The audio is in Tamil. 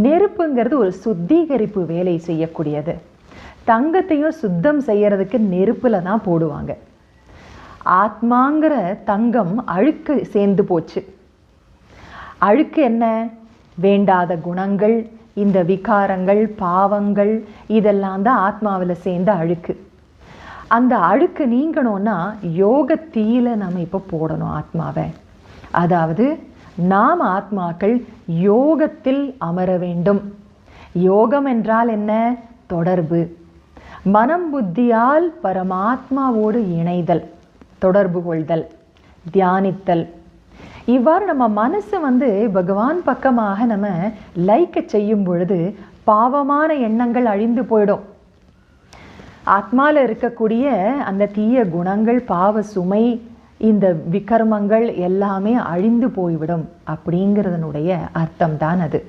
நெருப்புங்கிறது ஒரு சுத்திகரிப்பு வேலை செய்யக்கூடியது. தங்கத்தையும் சுத்தம் செய்யறதுக்கு நெருப்புல தான் போடுவாங்க. ஆத்மாங்கிற தங்கம் அழுக்கு சேர்ந்து போச்சு. அழுக்கு என்ன? வேண்டாத குணங்கள், இந்த விகாரங்கள், பாவங்கள், இதெல்லாம் தான் ஆத்மாவில் சேர்ந்த அழுக்கு. அந்த அழுக்கு நீங்கணும்னா யோகத்தீயில நம்ம இப்போ போடணும் ஆத்மாவை. அதாவது நாம் ஆத்மாக்கள் யோகத்தில் அமர வேண்டும். யோகம் என்றால் என்ன? தொடர்பு. மனம் புத்தியால் பரமாத்மாவோடு இணைதல், தொடர்பு கொள்தல், தியானித்தல். இவ்வாறு நம்ம மனசு பகவான் பக்கமாக நம்ம லைக்க செய்யும் பொழுது பாவமான எண்ணங்கள் அழிந்து போயிடும். ஆத்மாவில் இருக்கக்கூடிய அந்த தீய குணங்கள், பாவ சுமை, இந்த விகர்மங்கள் எல்லாமே அழிந்து போய்விடும். அப்படிங்கிறதனுடைய அர்த்தம் தான் அது.